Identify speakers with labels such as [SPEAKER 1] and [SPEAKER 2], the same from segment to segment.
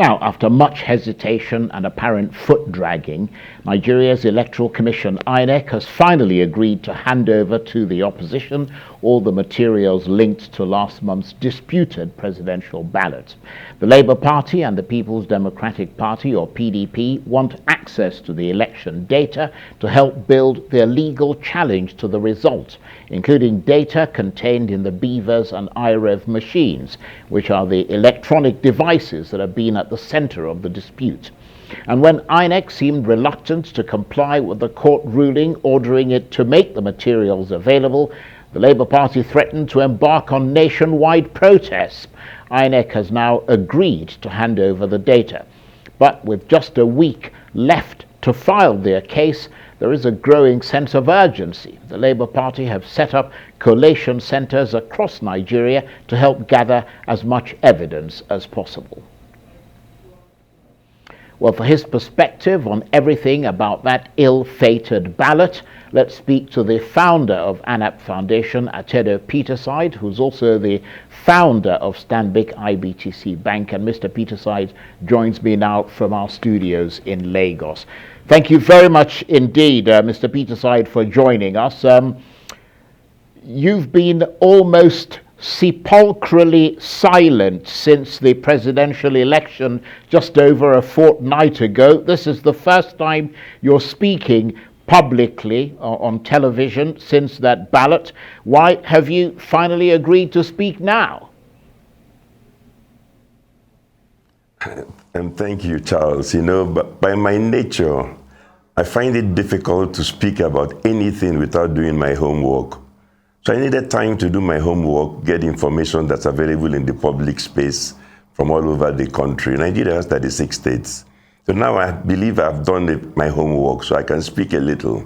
[SPEAKER 1] Now, after much hesitation and apparent foot-dragging, Nigeria's Electoral Commission, INEC, has finally agreed to hand over to the opposition all the materials linked to last month's disputed presidential ballot. The Labour Party and the People's Democratic Party, or PDP, want access to the election data to help build their legal challenge to the result, including data contained in the Beavers and IRF machines, which are the electronic devices that have been at the center of the dispute. And when INEC seemed reluctant to comply with the court ruling ordering it to make the materials available, the Labour Party threatened to embark on nationwide protests. INEC has now agreed to hand over the data. But with just a week left to file their case, there is a growing sense of urgency. The Labour Party have set up collation centres across Nigeria to help gather as much evidence as possible. Well, for his perspective on everything about that ill-fated ballot, let's speak to the founder of ANAP Foundation, Atedo Peterside, who's also the founder of Stanbic IBTC Bank. And Mr. Peterside joins me now from our studios in Lagos. Thank you very much indeed, Mr. Peterside, for joining us. You've been almost sepulchrally silent since the presidential election just over a fortnight ago. This is the first time you're speaking publicly on television since that ballot. Why have you finally agreed to speak now?
[SPEAKER 2] And thank you, Charles. You know, but by my nature, I find it difficult to speak about anything without doing my homework. So I needed time to do my homework, get information that's available in the public space from all over the country. Nigeria has 36 states. So now I believe I've done my homework, so I can speak a little.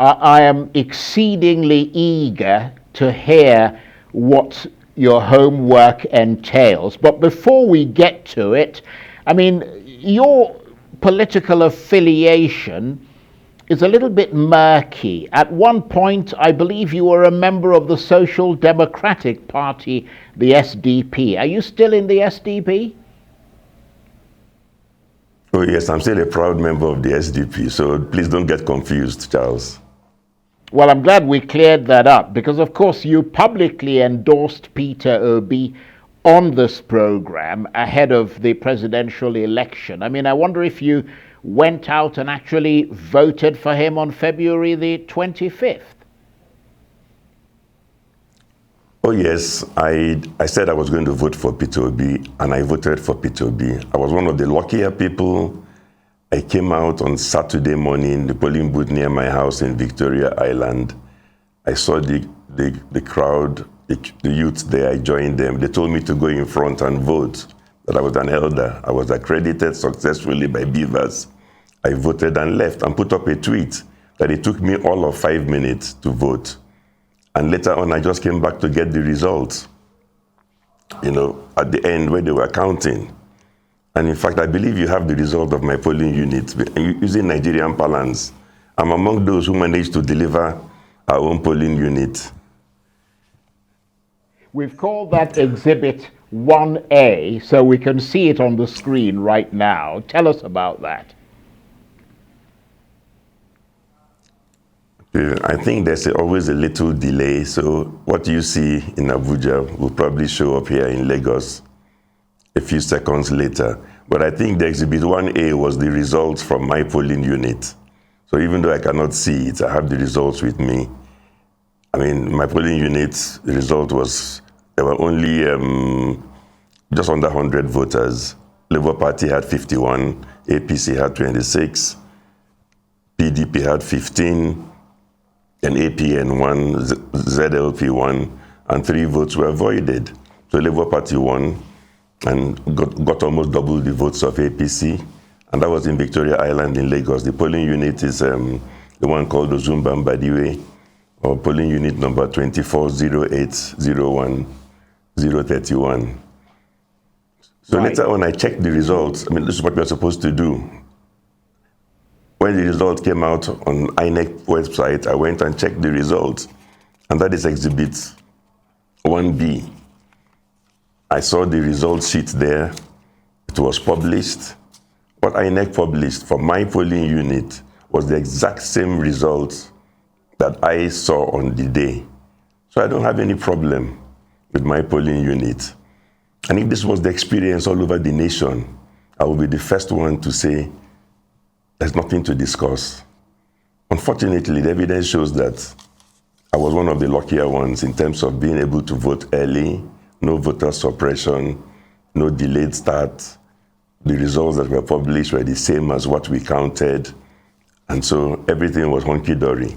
[SPEAKER 1] I am exceedingly eager to hear what your homework entails. But before we get to it, I mean, your political affiliation is a little bit murky. At one point, I believe you were a member of the Social Democratic Party, the SDP. Are you still in the SDP?
[SPEAKER 2] Oh yes, I'm still a proud member of the SDP, so please don't get confused, Charles.
[SPEAKER 1] Well, I'm glad we cleared that up, because of course you publicly endorsed Peter Obi on this program ahead of the presidential election. I mean, I wonder if you went out and actually voted for him on February the 25th.
[SPEAKER 2] Oh yes, I said I was going to vote for Peter Obi, and I voted for Peter Obi. I was one of the luckier people. I came out on Saturday morning, the polling booth near my house in Victoria Island. I saw the crowd, the youth there. I joined them. They told me to go in front and vote, that I was an elder. I was accredited successfully by Beavers. I voted and left and put up a tweet that it took me all of 5 minutes to vote. And later on, I just came back to get the results, you know, at the end where they were counting. And in fact, I believe you have the result of my polling unit using Nigerian parlance. I'm among those who managed to deliver our own polling unit.
[SPEAKER 1] We've called that Exhibit 1A, so we can see it on the screen right now. Tell us about that.
[SPEAKER 2] I think there's always a little delay, so what you see in Abuja will probably show up here in Lagos a few seconds later. But I think the Exhibit 1A was the results from my polling unit. So even though I cannot see it, I have the results with me. I mean, my polling unit, the result was, there were only just under 100 voters. Labour Party had 51, APC had 26, PDP had 15, and APN 1, ZLP 1, and 3 votes were voided. So Labour Party won and got almost double the votes of APC, and that was in Victoria Island in Lagos. The polling unit is the one called Ozumba Mbadiwe, or polling unit number 240801031. So right. Later on, I checked the results. I mean, this is what we're supposed to do. When the results came out on INEC website, I went and checked the results, and that is Exhibit 1B. I saw the results sheet there. It was published. What INEC published for my polling unit was the exact same results that I saw on the day. So I don't have any problem with my polling unit. And if this was the experience all over the nation, I will be the first one to say there's nothing to discuss. Unfortunately, the evidence shows that I was one of the luckier ones in terms of being able to vote early, no voter suppression, no delayed start. The results that were published were the same as what we counted. And so everything was hunky-dory.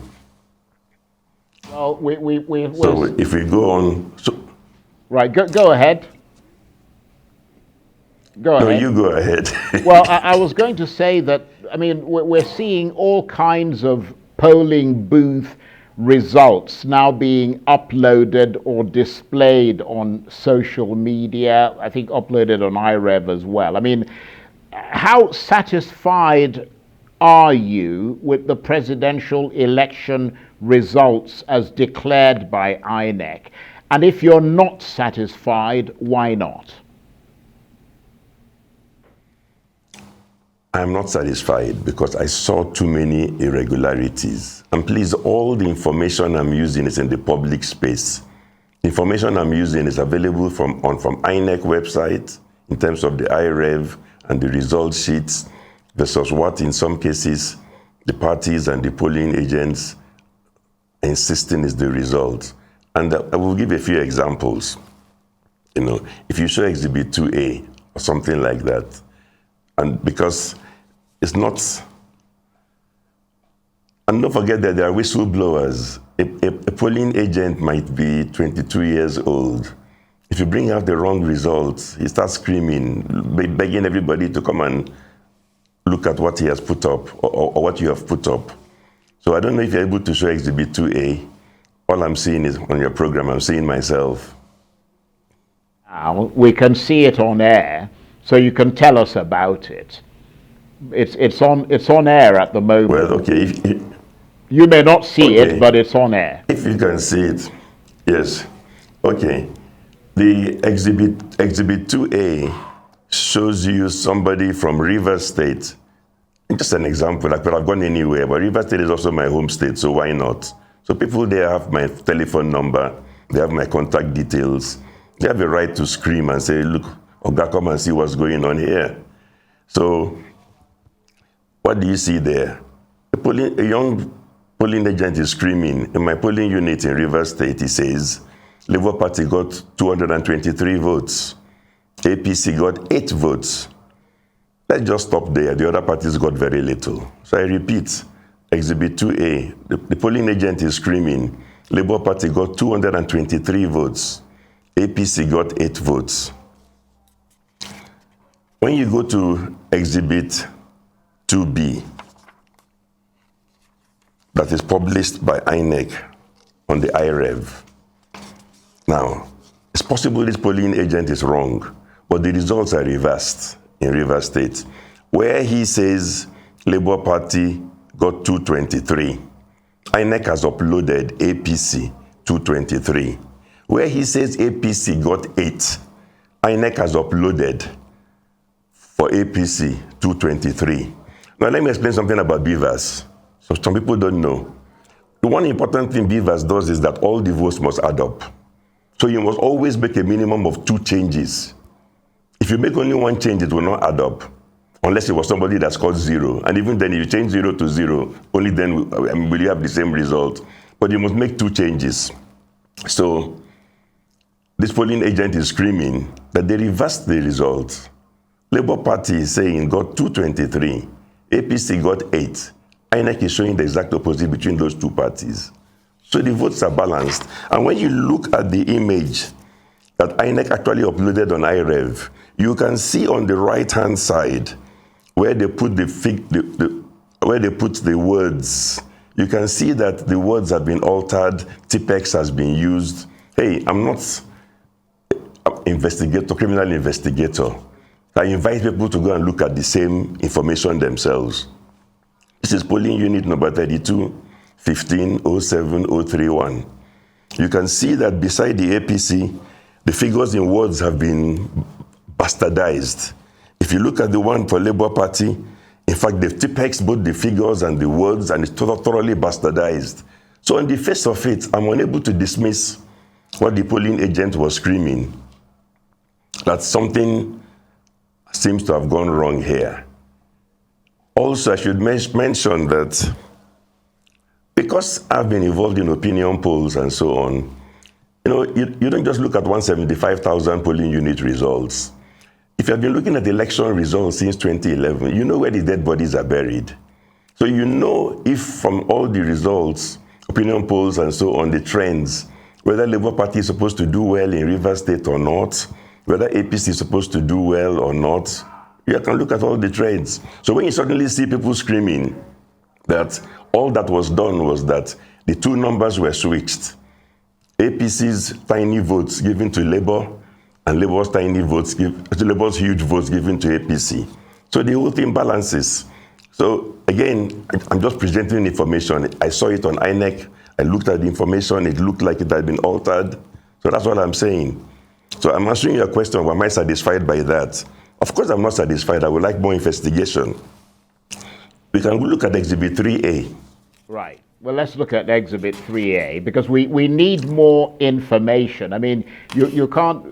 [SPEAKER 1] Well,
[SPEAKER 2] so if we go on...
[SPEAKER 1] Right, go ahead. Go ahead.
[SPEAKER 2] No, you go ahead.
[SPEAKER 1] Well, I was going to say that, I mean, we're seeing all kinds of polling booth results now being uploaded or displayed on social media, I think uploaded on IREV as well. I mean, how satisfied are you with the presidential election results as declared by INEC? And if you're not satisfied, why not?
[SPEAKER 2] I'm not satisfied because I saw too many irregularities. And please, all the information I'm using is in the public space. Information I'm using is available from INEC website in terms of the IREV and the result sheets versus what in some cases the parties and the polling agents are insisting is the result. And I will give a few examples. You know, if you show Exhibit 2A or something like that, and because it's not, and don't forget that there are whistleblowers. A polling agent might be 22 years old. If you bring out the wrong results, he starts screaming, begging everybody to come and look at what he has put up or what you have put up. So I don't know if you're able to show Exhibit 2A. All I'm seeing is on your program, I'm seeing myself.
[SPEAKER 1] We can see it on air, so you can tell us about it. It's on air at the moment.
[SPEAKER 2] Well, okay.
[SPEAKER 1] You may not see it, but it's on air.
[SPEAKER 2] If you can see it, yes. Okay. The Exhibit 2A shows you somebody from Rivers State. Just an example, I could have gone anywhere, but Rivers State is also my home state, so why not? So people there have my telephone number, they have my contact details, they have a right to scream and say, look, Oga, come and see what's going on here. So what do you see there? A young polling agent is screaming. In my polling unit in Rivers State, he says, Labour Party got 223 votes. APC got 8 votes. Let's just stop there. The other parties got very little. So I repeat, Exhibit 2A, the polling agent is screaming. Labour Party got 223 votes. APC got 8 votes. When you go to Exhibit 2B, that is published by INEC on the IREV. Now, it's possible this polling agent is wrong, but the results are reversed in Rivers State, where he says Labour Party got 223. INEC has uploaded APC 223. Where he says APC got 8, INEC has uploaded for APC 223. Now let me explain something about Beavers. So some people don't know. The one important thing Beavers does is that all the votes must add up. So you must always make a minimum of 2 changes. If you make only 1 change, it will not add up, unless it was somebody that scored 0. And even then, if you change 0 to 0, only then will you have the same result. But you must make 2 changes. So this polling agent is screaming that they reversed the results. Labour Party is saying got 223. APC got 8. INEC is showing the exact opposite between those 2 parties. So the votes are balanced. And when you look at the image that INEC actually uploaded on IREV, you can see on the right-hand side where they put where they put the words. You can see that the words have been altered. Tipex has been used. Hey, I'm not an criminal investigator. I invite people to go and look at the same information themselves. This is polling unit number 32, 15, 07, 031. You can see that beside the APC, the figures in words have been bastardized. If you look at the one for Labour Party, in fact, they've tipexed both the figures and the words, and it's thoroughly bastardized. So on the face of it, I'm unable to dismiss what the polling agent was screaming, that something seems to have gone wrong here. Also, I should mention that because I've been involved in opinion polls and so on, you don't just look at 175,000 polling unit results. If you have been looking at election results since 2011, you know where the dead bodies are buried. So you know if from all the results, opinion polls and so on, the trends, whether Labour Party is supposed to do well in Rivers State or not, whether APC is supposed to do well or not, you can look at all the trends. So when you suddenly see people screaming that all that was done was that the two numbers were switched, APC's tiny votes given to Labour and Labour's Labour's huge votes given to APC. So the whole thing balances. So again, I'm just presenting information. I saw it on INEC. I looked at the information. It looked like it had been altered. So that's what I'm saying. So I'm answering your question, am I satisfied by that? Of course I'm not satisfied. I would like more investigation. We can look at Exhibit 3A.
[SPEAKER 1] Right. Well, let's look at Exhibit 3A, because we need more information. I mean, you can't,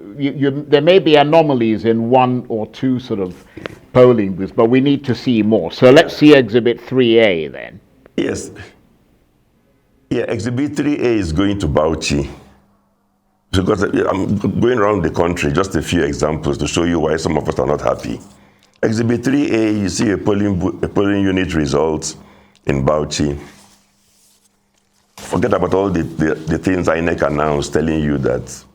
[SPEAKER 1] there may be anomalies in one or two sort of polling booths, but we need to see more. So let's see Exhibit 3A then.
[SPEAKER 2] Yes. Yeah, Exhibit 3A is going to Bauchi. Because I'm going around the country, just a few examples to show you why some of us are not happy. Exhibit 3A, you see a polling unit results in Bauchi. Forget about all the things INEC announced telling you that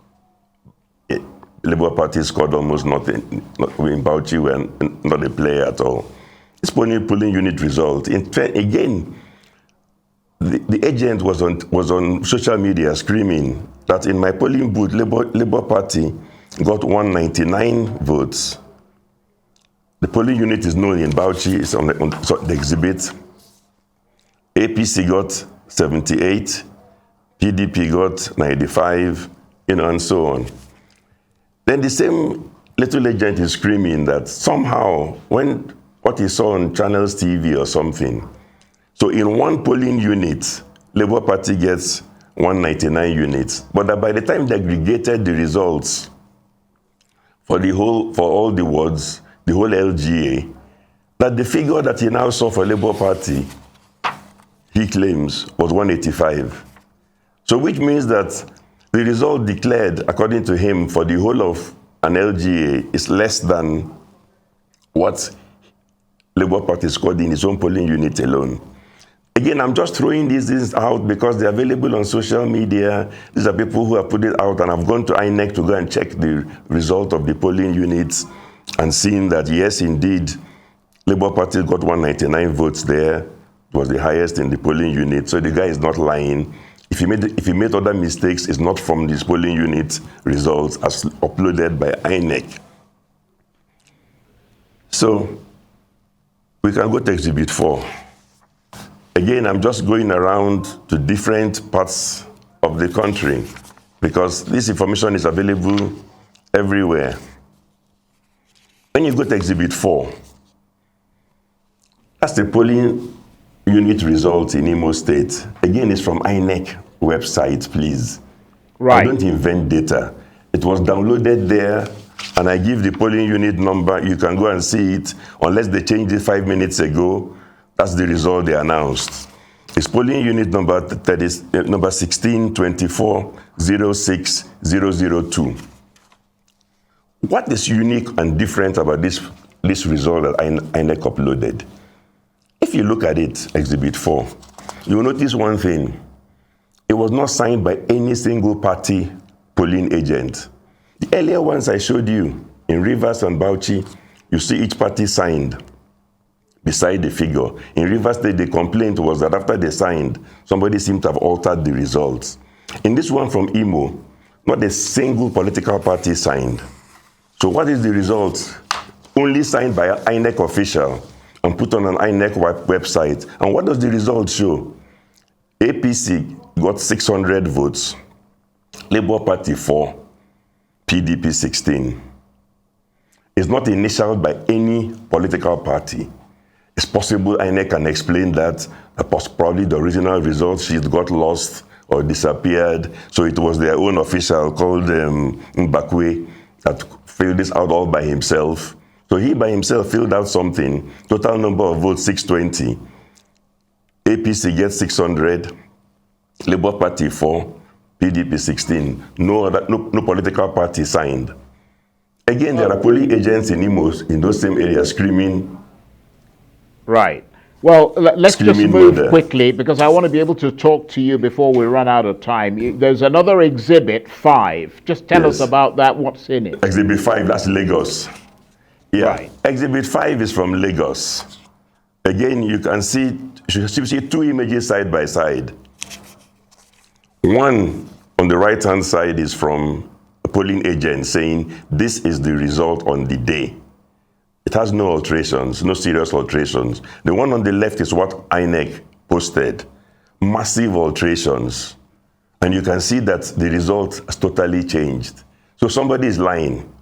[SPEAKER 2] Labour Party scored almost nothing. In Bauchi, we're not a player at all. This polling unit result, again, the agent was on social media screaming that in my polling booth, Labour Party got 199 votes. The polling unit is known in Bauchi, it's on the exhibit. APC got 78, PDP got 95, and so on. Then the same little agent is screaming that somehow, when what he saw on Channels TV or something, so in one polling unit, Labour Party gets 199 units, but that by the time they aggregated the results for all the wards, the whole LGA, that the figure that he now saw for Labour Party, he claims, was 185. So which means that the result declared, according to him, for the whole of an LGA is less than what Labour Party scored in its own polling unit alone. Again, I'm just throwing these things out because they're available on social media. These are people who have put it out, and I've gone to INEC to go and check the result of the polling units and seen that, yes, indeed, Labour Party got 199 votes there. It was the highest in the polling unit. So the guy is not lying. If he made other mistakes, it's not from this polling unit results as uploaded by INEC. So we can go to Exhibit 4. Again, I'm just going around to different parts of the country because this information is available everywhere. When you go to Exhibit 4, that's the polling unit result in Imo State. Again, it's from INEC website, please.
[SPEAKER 1] Right.
[SPEAKER 2] I don't invent data. It was downloaded there, and I give the polling unit number. You can go and see it, unless they changed it 5 minutes ago. That's the result they announced. It's polling unit number 1624060002. What is unique and different about this result that INEC uploaded? If you look at it, Exhibit 4, you'll notice one thing. It was not signed by any single party polling agent. The earlier ones I showed you, in Rivers and Bauchi, you see each party signed beside the figure. In Rivers State, the complaint was that after they signed, somebody seemed to have altered the results. In this one from Imo, not a single political party signed. So what is the result? Only signed by an INEC official and put on an INEC website. And what does the result show? APC got 600 votes, Labour Party 4, PDP 16 is not initialed by any political party. It's possible INEC can explain that probably the original results sheet got lost or disappeared, so it was their own official called Mbakwe that filled this out all by himself. So he by himself filled out something, total number of votes 620, APC gets 600, Labour Party 4, PDP 16, no political party signed. Again, there are polling agents in in those same areas screaming.
[SPEAKER 1] Right. Well, let's just move
[SPEAKER 2] murder
[SPEAKER 1] quickly because I want to be able to talk to you before we run out of time. There's another exhibit 5. Just tell us about that. What's in it?
[SPEAKER 2] Exhibit 5, that's Lagos. Yeah.
[SPEAKER 1] Right.
[SPEAKER 2] Exhibit 5 is from Lagos. Again, you can see 2 images side by side. One on the right-hand side is from a polling agent saying this is the result on the day. It has no alterations, no serious alterations. The one on the left is what INEC posted. Massive alterations. And you can see that the result has totally changed. So somebody is lying.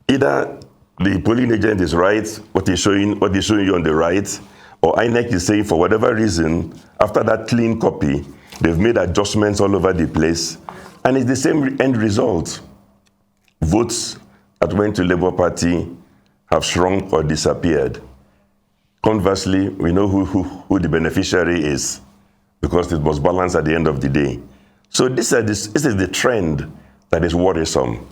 [SPEAKER 2] Either the polling agent is right, what he's showing you on the right, or INEC is saying for whatever reason, after that clean copy, they've made adjustments all over the place, and it's the same end result. Votes that went to Labour Party have shrunk or disappeared. Conversely, we know who the beneficiary is because it was balanced at the end of the day. So this is the trend that is worrisome.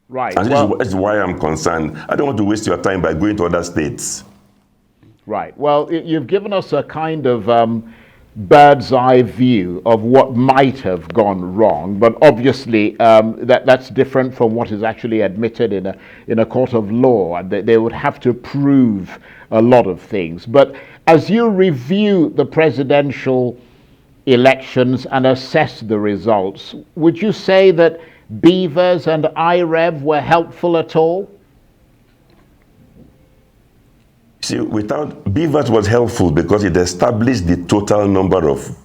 [SPEAKER 1] Right.
[SPEAKER 2] And this is why I'm concerned. I don't want to waste your time by going to other states.
[SPEAKER 1] Right. Well, you've given us a kind of bird's eye view of what might have gone wrong, but obviously that's different from what is actually admitted in a court of law, and they would have to prove a lot of things. But as you review the presidential elections and assess the results, would you say that Beavers and IRF were helpful at all?
[SPEAKER 2] See, Beavers was helpful because it established the total number of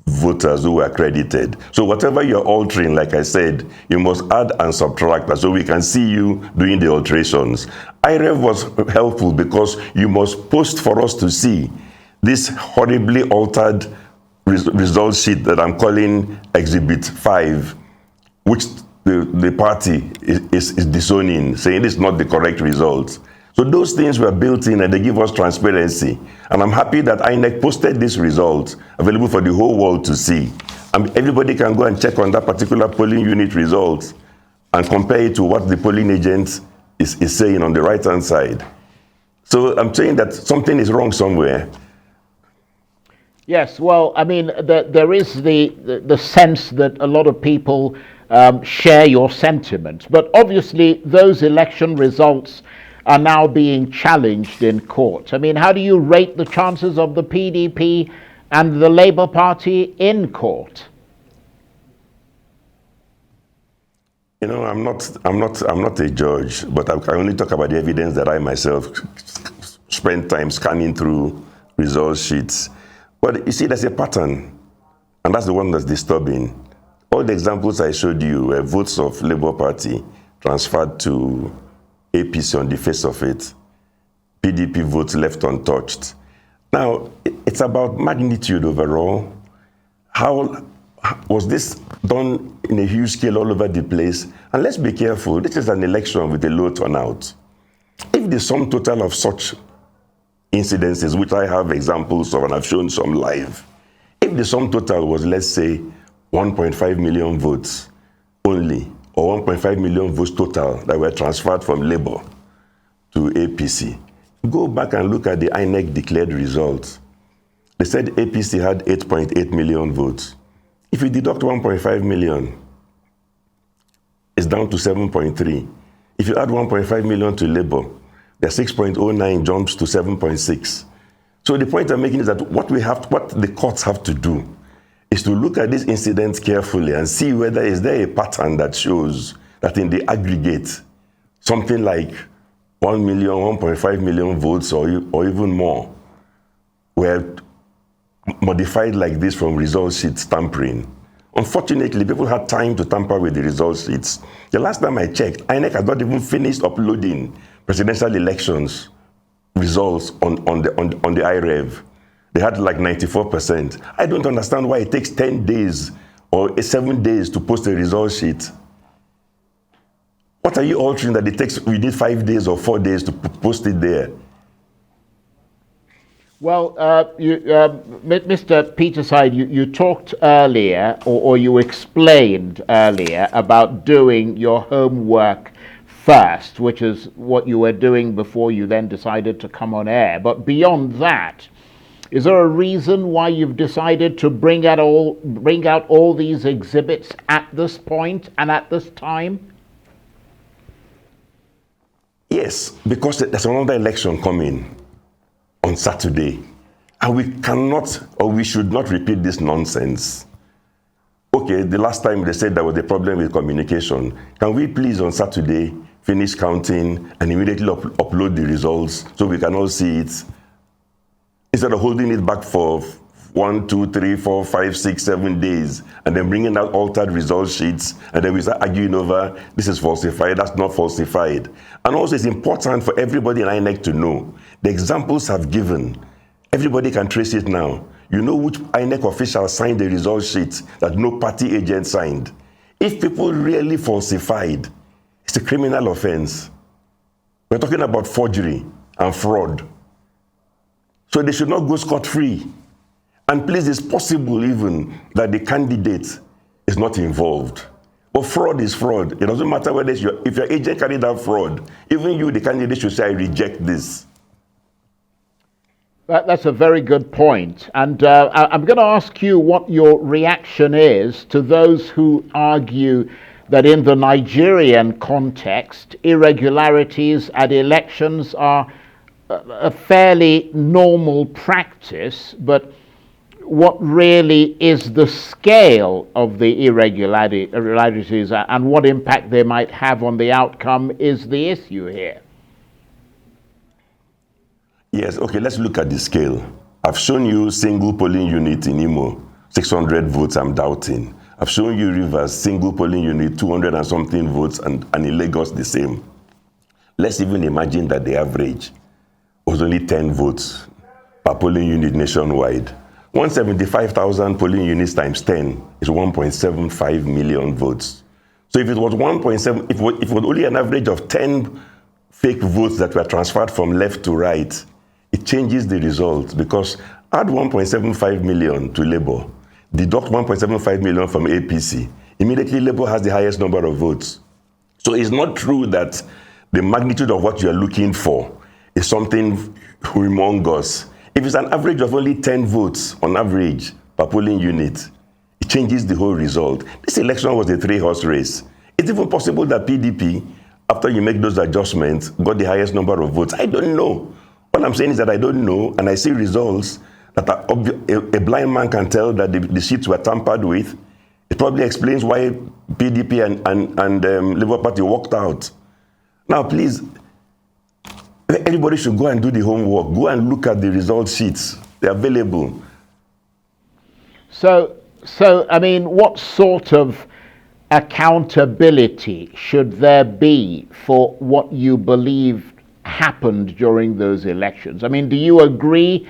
[SPEAKER 2] voters who were accredited. So whatever you're altering, like I said, you must add and subtract that so we can see you doing the alterations. IRF was helpful because you must post for us to see this horribly altered result sheet that I'm calling Exhibit 5, which the party is disowning, saying it's not the correct result. So those things were built in and they give us transparency. And I'm happy that INEC posted this result available for the whole world to see. And everybody can go and check on that particular polling unit result and compare it to what the polling agent is saying on the right-hand side. So I'm saying that something is wrong somewhere.
[SPEAKER 1] Yes, well, I mean, there is the sense that a lot of people share your sentiment. But obviously, those election results are now being challenged in court. I mean, how do you rate the chances of the PDP and the Labour Party in court?
[SPEAKER 2] You know, I'm not a judge, but I only talk about the evidence that I myself spent time scanning through result sheets. But you see, there's a pattern, and that's the one that's disturbing. All the examples I showed you were votes of Labour Party transferred to APC on the face of it, PDP votes left untouched. Now, it's about magnitude overall. How was this done in a huge scale all over the place? And let's be careful, this is an election with a low turnout. If the sum total of such incidences, which I have examples of and I've shown some live, if the sum total was, let's say, 1.5 million votes only, or 1.5 million votes total that were transferred from Labour to APC. Go back and look at the INEC declared results. They said APC had 8.8 million votes. If you deduct 1.5 million, it's down to 7.3. If you add 1.5 million to Labour, the 6.09 jumps to 7.6. So the point I'm making is that what the courts have to do is to look at these incidents carefully and see whether is there a pattern that shows that in the aggregate, something like 1 million, 1.5 million votes or even more were modified like this from result sheet tampering Unfortunately, people had time to tamper with the result sheets. The last time I checked, INEC has not even finished uploading presidential elections results on the IRF. They had like 94%. I don't understand why it takes 10 days or 7 days to post a result sheet. What are you altering that it takes, we need 5 days or 4 days to post it there?
[SPEAKER 1] Well, Mr. Peterside, you talked earlier, or you explained earlier, about doing your homework first, which is what you were doing before you then decided to come on air. But beyond that, is there a reason why you've decided to bring out all these exhibits at this point and at this time?
[SPEAKER 2] Yes, because there's another election coming on Saturday, and we cannot or we should not repeat this nonsense. Okay, the last time they said there was a problem with communication. Can we please on Saturday finish counting and immediately upload the results so we can all see it, instead of holding it back for 1, 2, 3, 4, 5, 6, 7 days and then bringing out altered result sheets, and then we start arguing over this is falsified, that's not falsified. And also it's important for everybody in INEC to know the examples I've given. Everybody can trace it now. You know which INEC official signed the result sheet that no party agent signed. If people really falsified, it's a criminal offense. We're talking about forgery and fraud. So they should not go scot-free. And please, it's possible even that the candidate is not involved. But fraud is fraud. It doesn't matter whether if your agent carried out fraud, even you, the candidate, should say, I reject this.
[SPEAKER 1] That's a very good point. And I'm going to ask you what your reaction is to those who argue that in the Nigerian context, irregularities at elections are a fairly normal practice, but what really is the scale of the irregularities and what impact they might have on the outcome is the issue here.
[SPEAKER 2] Yes, okay, let's look at the scale. I've shown you single polling unit in Imo, 600 votes, I'm doubting. I've shown you Rivers, single polling unit, 200 and something votes, and in Lagos the same. Let's even imagine that the average was only 10 votes per polling unit nationwide. 175,000 polling units times 10 is 1.75 million votes. So if it was 1.7, if it was only an average of 10 fake votes that were transferred from left to right, it changes the result, because add 1.75 million to Labour, deduct 1.75 million from APC, immediately Labour has the highest number of votes. So it's not true that the magnitude of what you're looking for is something humongous. If it's an average of only 10 votes on average per polling unit, it changes the whole result. This election was a 3-horse race. It's even possible that PDP, after you make those adjustments, got the highest number of votes. I don't know. What I'm saying is that I don't know, and I see results that are a blind man can tell that the sheets were tampered with. It probably explains why PDP and Labour Party walked out. Now, please, everybody should go and do the homework. Go and look at the result sheets. They're available.
[SPEAKER 1] So I mean, what sort of accountability should there be for what you believe happened during those elections? I mean, do you agree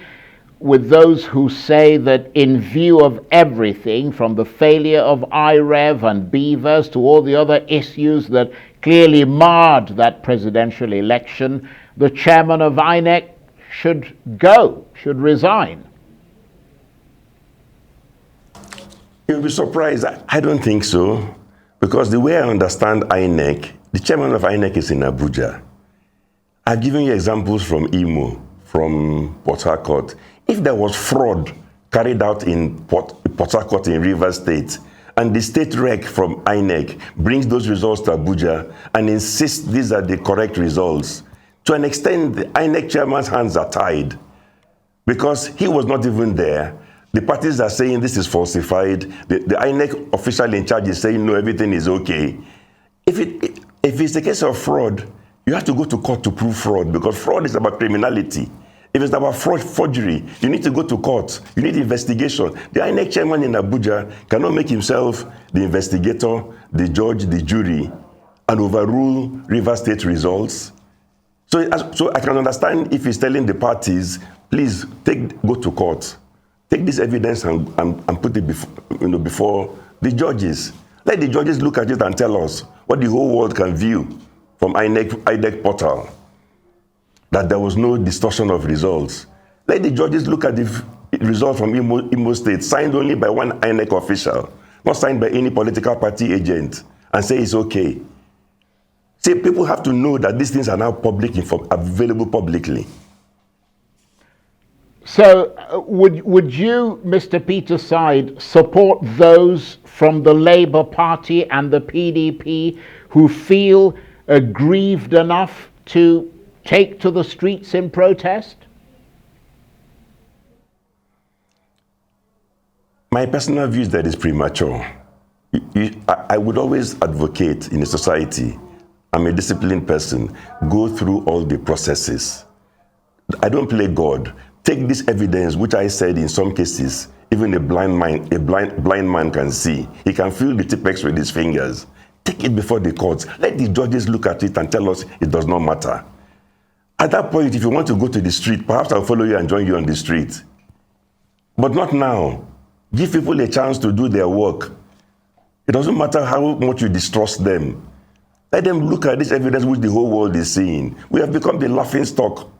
[SPEAKER 1] with those who say that in view of everything, from the failure of IREV and Beavers to all the other issues that clearly marred that presidential election, the chairman of INEC should resign?
[SPEAKER 2] You'll be surprised. I don't think so. Because the way I understand INEC, the chairman of INEC is in Abuja. I've given you examples from Imo, from Port Harcourt. If there was fraud carried out in Port Harcourt in Rivers State, and the state rec from INEC brings those results to Abuja and insists these are the correct results, to an extent, the INEC chairman's hands are tied, because he was not even there. The parties are saying this is falsified. The INEC official in charge is saying, no, everything is okay. If it's a case of fraud, you have to go to court to prove fraud, because fraud is about criminality. If it's about forgery, you need to go to court. You need investigation. The INEC chairman in Abuja cannot make himself the investigator, the judge, the jury, and overrule Rivers State results. So I can understand if he's telling the parties, please go to court. Take this evidence and put it before the judges. Let the judges look at it and tell us what the whole world can view from INEC portal, that there was no distortion of results. Let the judges look at the result from Imo State, signed only by one INEC official, not signed by any political party agent, and say it's okay. See, people have to know that these things are now available publicly.
[SPEAKER 1] So would you, Mr. Peterside, support those from the Labour Party and the PDP who feel aggrieved enough to take to the streets in protest?
[SPEAKER 2] My personal view is that it's premature. I would always advocate in a society, I'm a disciplined person, go through all the processes. I don't play God. Take this evidence, which I said in some cases, even a blind man can see. He can feel the tipex with his fingers. Take it before the courts. Let the judges look at it and tell us it does not matter. At that point, if you want to go to the street, perhaps I'll follow you and join you on the street. But not now. Give people a chance to do their work. It doesn't matter how much you distrust them. Let them look at this evidence which the whole world is seeing. We have become the laughing stock.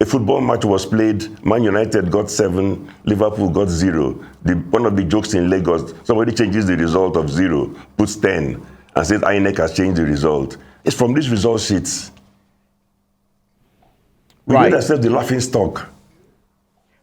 [SPEAKER 2] A football match was played, Man United got 7, Liverpool got 0. One of the jokes in Lagos, somebody changes the result of 0, puts 10, and says INEC has changed the result. It's from these result sheets. We made ourselves the laughing stock.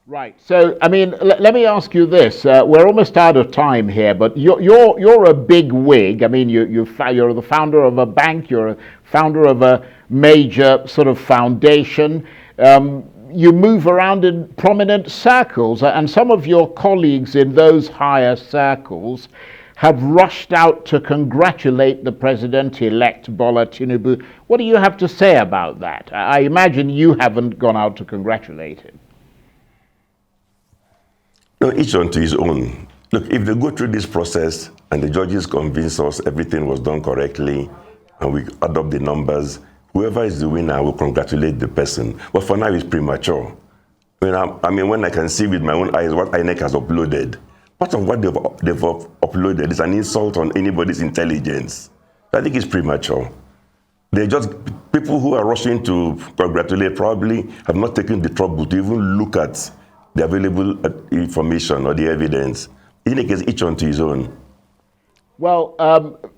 [SPEAKER 1] Right. So, I mean, let me ask you this. We're almost out of time here, but you're a big wig. I mean, you're the founder of a bank. You're a founder of a major sort of foundation. You move around in prominent circles, and some of your colleagues in those higher circles have rushed out to congratulate the President-elect Bola Tinubu. What do you have to say about that? I imagine you haven't gone out to congratulate him.
[SPEAKER 2] No, each unto his own. Look, if they go through this process and the judges convince us everything was done correctly and we add up the numbers, whoever is the winner will congratulate the person. But for now, it's premature. I mean, when I can see with my own eyes what INEC has uploaded, part of what they've uploaded is an insult on anybody's intelligence. I think it's premature. They're just people who are rushing to congratulate probably have not taken the trouble to even look at the available information or the evidence. In any case, each unto his own.
[SPEAKER 1] Well,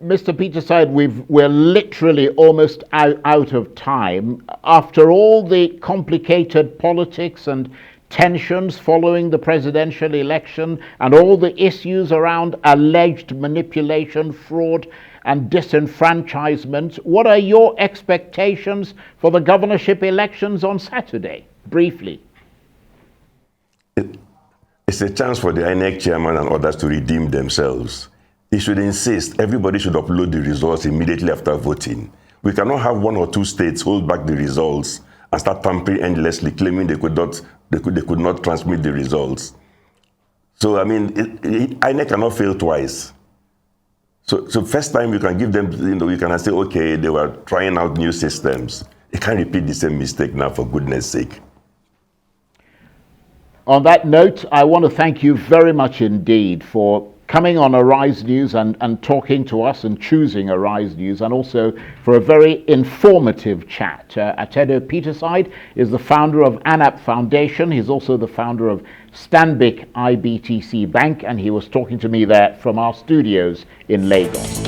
[SPEAKER 1] Mr. Peterside, we're literally almost out of time. After all the complicated politics and tensions following the presidential election and all the issues around alleged manipulation, fraud, and disenfranchisement, what are your expectations for the governorship elections on Saturday? Briefly.
[SPEAKER 2] It's a chance for the INEC chairman and others to redeem themselves. He should insist everybody should upload the results immediately after voting. We cannot have 1 or 2 states hold back the results and start tampering endlessly, claiming they could not transmit the results. So, I mean, INEC cannot fail twice. So first time you can give them, you can say, okay, they were trying out new systems. They can't repeat the same mistake now, for goodness sake.
[SPEAKER 1] On that note, I want to thank you very much indeed for coming on Arise News and talking to us and choosing Arise News, and also for a very informative chat. Atedo Peterside is the founder of ANAP Foundation. He's also the founder of Stanbic IBTC Bank, and he was talking to me there from our studios in Lagos.